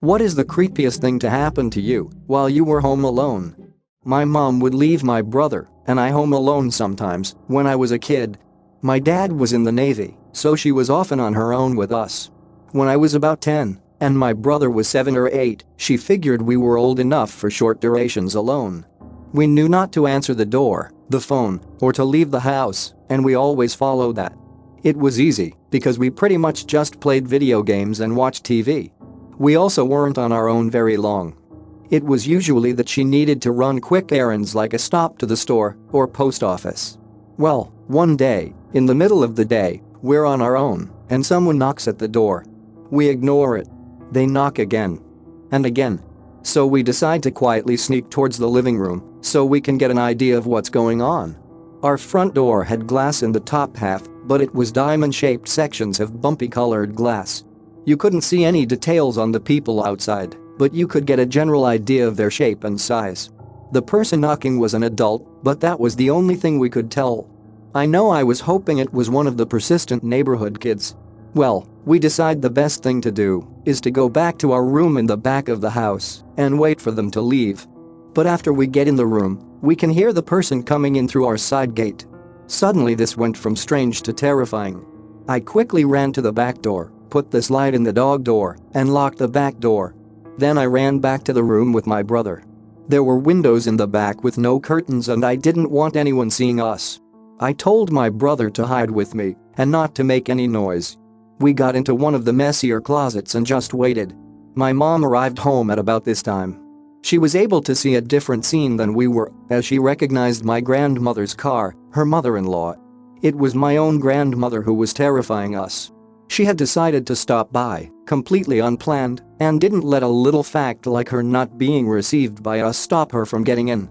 What is the creepiest thing to happen to you while you were home alone? My mom would leave my brother and I home alone sometimes when I was a kid. My dad was in the Navy, so she was often on her own with us. When I was about 10 and my brother was 7 or 8, she figured we were old enough for short durations alone. We knew not to answer the door, the phone, or to leave the house, and we always followed that. It was easy because we pretty much just played video games and watched TV. We also weren't on our own very long. It was usually that she needed to run quick errands like a stop to the store or post office. Well, one day, in the middle of the day, we're on our own and someone knocks at the door. We ignore it. They knock again. And again. So we decide to quietly sneak towards the living room so we can get an idea of what's going on. Our front door had glass in the top half, but it was diamond-shaped sections of bumpy-colored glass. You couldn't see any details on the people outside, but you could get a general idea of their shape and size. The person knocking was an adult, but that was the only thing we could tell. I know I was hoping it was one of the persistent neighborhood kids. Well, we decide the best thing to do is to go back to our room in the back of the house and wait for them to leave. But after we get in the room, we can hear the person coming in through our side gate. Suddenly this went from strange to terrifying. I quickly ran to the back door, put the slide in the dog door, and locked the back door. Then I ran back to the room with my brother. There were windows in the back with no curtains and I didn't want anyone seeing us. I told my brother to hide with me and not to make any noise. We got into one of the messier closets and just waited. My mom arrived home at about this time. She was able to see a different scene than we were as she recognized my grandmother's car, her mother-in-law. It was my own grandmother who was terrifying us. She had decided to stop by, completely unplanned, and didn't let a little fact like her not being received by us stop her from getting in.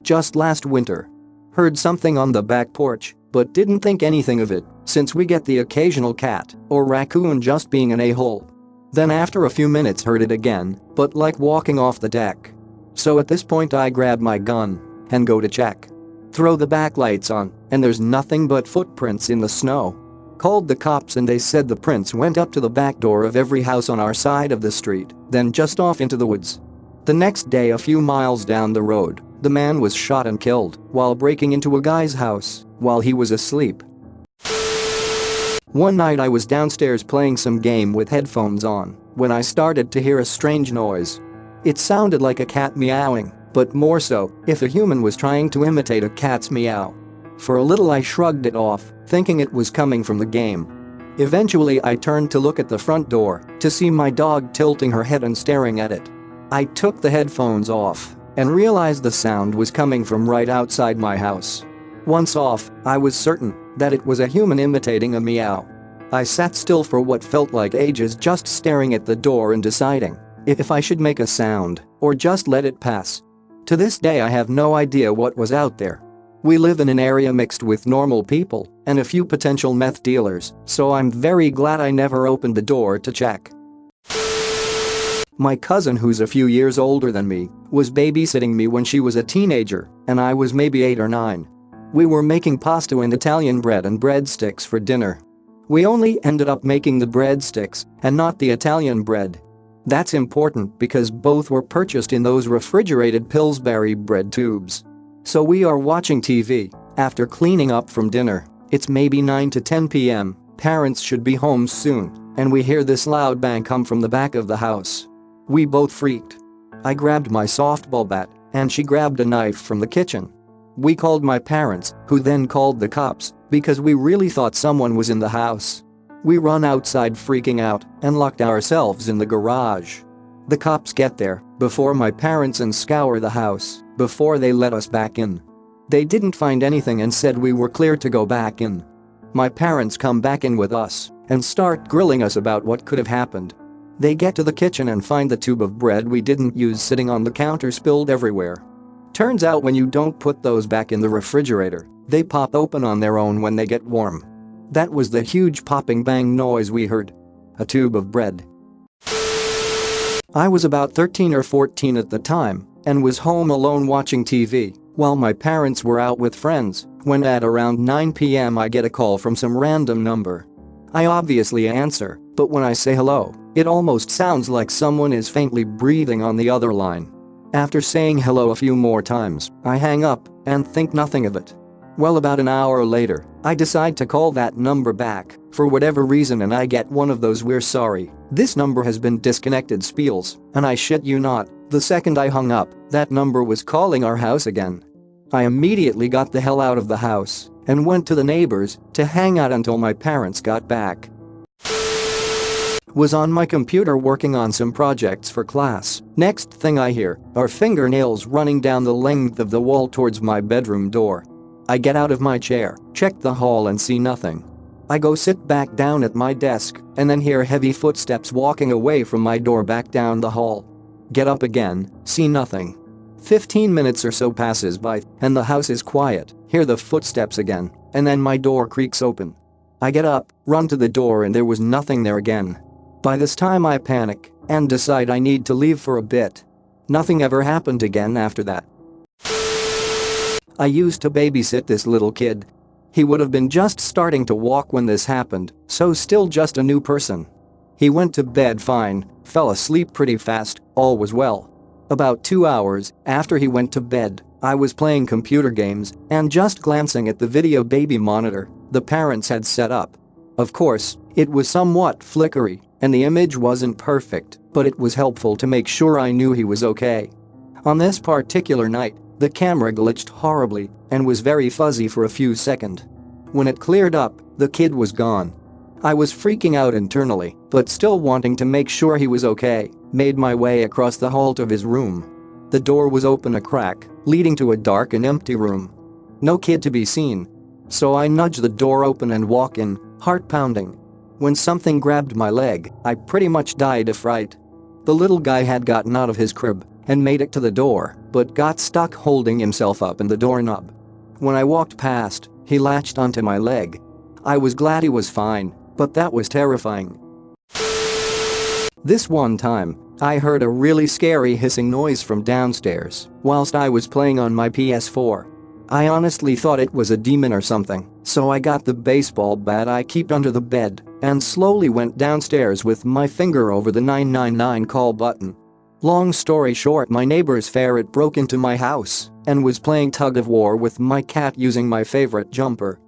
Just last winter. Heard something on the back porch, but didn't think anything of it since we get the occasional cat or raccoon just being an a-hole. Then after a few minutes heard it again, but like walking off the deck. So at this point I grab my gun and go to check. Throw the back lights on and there's nothing but footprints in the snow. Called the cops and they said the prints went up to the back door of every house on our side of the street, then just off into the woods. The next day a few miles down the road, the man was shot and killed while breaking into a guy's house while he was asleep. One night I was downstairs playing some game with headphones on when I started to hear a strange noise. It sounded like a cat meowing, but more so if a human was trying to imitate a cat's meow. For a little I shrugged it off, thinking it was coming from the game. Eventually I turned to look at the front door to see my dog tilting her head and staring at it. I took the headphones off and realized the sound was coming from right outside my house. Once off, I was certain that it was a human imitating a meow. I sat still for what felt like ages just staring at the door and deciding if I should make a sound or just let it pass. To this day I have no idea what was out there. We live in an area mixed with normal people and a few potential meth dealers, so I'm very glad I never opened the door to check. My cousin, who's a few years older than me, was babysitting me when she was a teenager and I was maybe 8 or 9. We were making pasta and Italian bread and breadsticks for dinner. We only ended up making the breadsticks and not the Italian bread. That's important because both were purchased in those refrigerated Pillsbury bread tubes. So we are watching TV after cleaning up from dinner. It's maybe 9 to 10 p.m. Parents should be home soon, and we hear this loud bang come from the back of the house. We both freaked. I grabbed my softball bat, and she grabbed a knife from the kitchen. We called my parents, who then called the cops, because we really thought someone was in the house. We run outside freaking out and locked ourselves in the garage. The cops get there before my parents and scour the house before they let us back in. They didn't find anything and said we were clear to go back in. My parents come back in with us and start grilling us about what could have happened. They get to the kitchen and find the tube of bread we didn't use sitting on the counter spilled everywhere. Turns out when you don't put those back in the refrigerator, they pop open on their own when they get warm. That was the huge popping bang noise we heard. A tube of bread. I was about 13 or 14 at the time and was home alone watching TV while my parents were out with friends when at around 9 p.m. I get a call from some random number. I obviously answer, but when I say hello, It almost sounds like someone is faintly breathing on the other line. After saying hello a few more times, I hang up and think nothing of it. Well, about an hour later, I decide to call that number back for whatever reason, and I get one of those "we're sorry, this number has been disconnected" spiels, and I shit you not, the second I hung up, that number was calling our house again. I immediately got the hell out of the house and went to the neighbors to hang out until my parents got back. Was on my computer working on some projects for class. Next thing I hear are fingernails running down the length of the wall towards my bedroom door. I get out of my chair, check the hall, and see nothing. I go sit back down at my desk and then hear heavy footsteps walking away from my door back down the hall. Get up again, see nothing. 15 minutes or so passes by and the house is quiet, hear the footsteps again, and then my door creaks open. I get up, run to the door, and there was nothing there again. By this time I panic and decide I need to leave for a bit. Nothing ever happened again after that. I used to babysit this little kid. He would have been just starting to walk when this happened, so still just a new person. He went to bed fine, fell asleep pretty fast, all was well. About 2 hours after he went to bed, I was playing computer games and just glancing at the video baby monitor the parents had set up. Of course, it was somewhat flickery and the image wasn't perfect, but it was helpful to make sure I knew he was okay. On this particular night, the camera glitched horribly and was very fuzzy for a few seconds. When it cleared up, the kid was gone. I was freaking out internally, but still wanting to make sure he was okay, made my way across the hall to his room. The door was open a crack, leading to a dark and empty room. No kid to be seen. So I nudge the door open and walk in, heart pounding. When something grabbed my leg, I pretty much died of fright. The little guy had gotten out of his crib and made it to the door, but got stuck holding himself up in the doorknob. When I walked past, he latched onto my leg. I was glad he was fine, but that was terrifying. This one time, I heard a really scary hissing noise from downstairs whilst I was playing on my PS4. I honestly thought it was a demon or something, so I got the baseball bat I keep under the bed and slowly went downstairs with my finger over the 999 call button. Long story short, my neighbor's ferret broke into my house and was playing tug of war with my cat using my favorite jumper.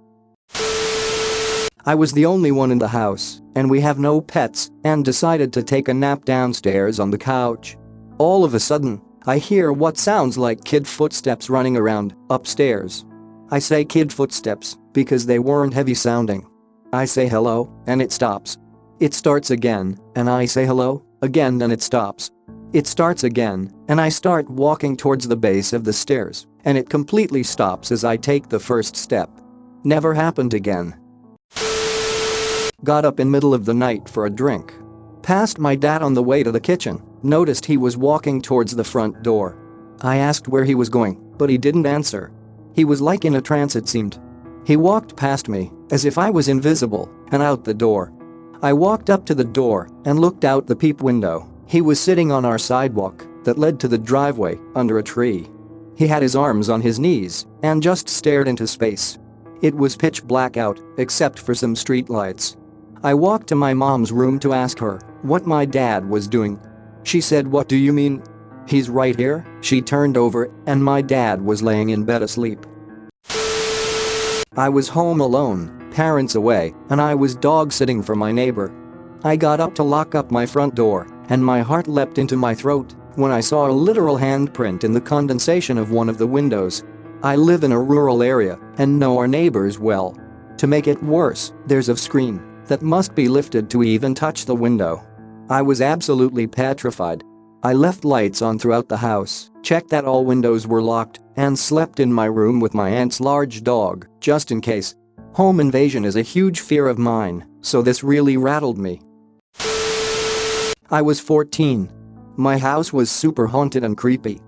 I was the only one in the house, and we have no pets, and decided to take a nap downstairs on the couch. All of a sudden, I hear what sounds like kid footsteps running around upstairs. I say kid footsteps because they weren't heavy sounding. I say hello, and it stops. It starts again, and I say hello, again, and it stops. It starts again, and I start walking towards the base of the stairs, and it completely stops as I take the first step. Never happened again. Got up in middle of the night for a drink. Passed my dad on the way to the kitchen, noticed he was walking towards the front door. I asked where he was going, but he didn't answer. He was like in a trance, it seemed. He walked past me, as if I was invisible, and out the door. I walked up to the door and looked out the peep window. He was sitting on our sidewalk that led to the driveway under a tree. He had his arms on his knees and just stared into space. It was pitch black out, except for some street lights. I walked to my mom's room to ask her what my dad was doing. She said, "What do you mean?" "He's right here." She turned over and my dad was laying in bed asleep. I was home alone, parents away, and I was dog sitting for my neighbor. I got up to lock up my front door and my heart leapt into my throat when I saw a literal handprint in the condensation of one of the windows. I live in a rural area and know our neighbors well. To make it worse, there's a screen that must be lifted to even touch the window. I was absolutely petrified. I left lights on throughout the house, checked that all windows were locked, and slept in my room with my aunt's large dog, just in case. Home invasion is a huge fear of mine, so this really rattled me. I was 14. My house was super haunted and creepy.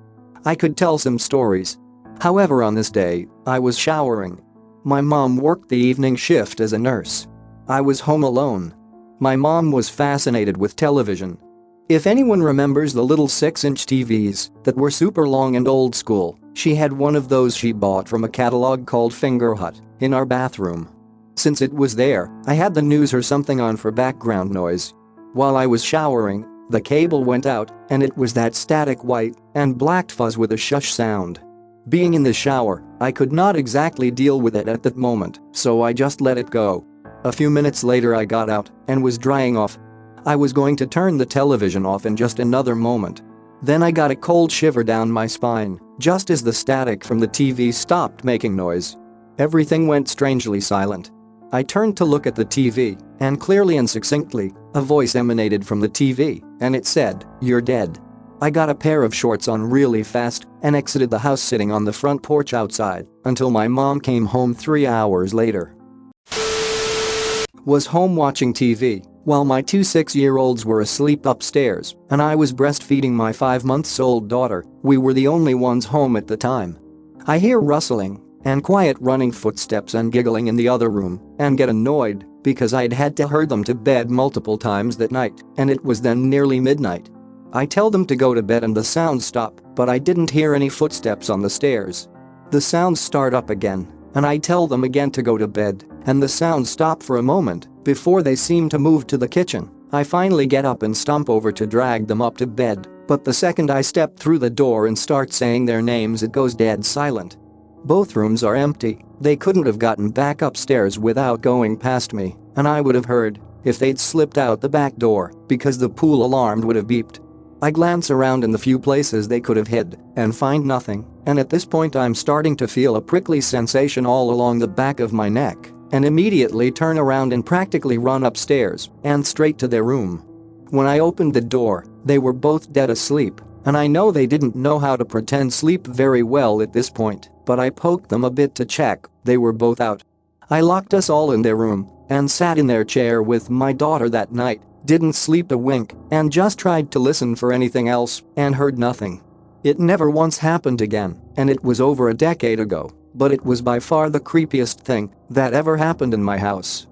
I could tell some stories. However, on this day, I was showering. My mom worked the evening shift as a nurse. I was home alone. My mom was fascinated with television. If anyone remembers the little 6-inch TVs that were super long and old school, she had one of those she bought from a catalog called Fingerhut in our bathroom. Since it was there, I had the news or something on for background noise. While I was showering, the cable went out, and it was that static white and black fuzz with a shush sound. Being in the shower, I could not exactly deal with it at that moment, so I just let it go. A few minutes later I got out and was drying off. I was going to turn the television off in just another moment. Then I got a cold shiver down my spine, just as the static from the TV stopped making noise. Everything went strangely silent. I turned to look at the TV, and clearly and succinctly, a voice emanated from the TV, and it said, "You're dead." I got a pair of shorts on really fast and exited the house sitting on the front porch outside until my mom came home 3 hours later. Was home watching TV while my two 6-year-olds were asleep upstairs and I was breastfeeding my 5-month-old daughter. We were the only ones home at the time. I hear rustling and quiet running footsteps and giggling in the other room and get annoyed because I'd had to herd them to bed multiple times that night and it was then nearly midnight. I tell them to go to bed and the sounds stop, but I didn't hear any footsteps on the stairs. The sounds start up again and I tell them again to go to bed and the sounds stop for a moment before they seem to move to the kitchen. I finally get up and stomp over to drag them up to bed, but the second I step through the door and start saying their names it goes dead silent. Both rooms are empty. They couldn't have gotten back upstairs without going past me, and I would have heard if they'd slipped out the back door because the pool alarm would have beeped. I glance around in the few places they could have hid and find nothing, and at this point I'm starting to feel a prickly sensation all along the back of my neck and immediately turn around and practically run upstairs and straight to their room. When I opened the door, they were both dead asleep, and I know they didn't know how to pretend sleep very well at this point, but I poked them a bit to check. They were both out. I locked us all in their room and sat in their chair with my daughter that night, didn't sleep a wink, and just tried to listen for anything else and heard nothing. It never once happened again, and it was over a decade ago, but it was by far the creepiest thing that ever happened in my house.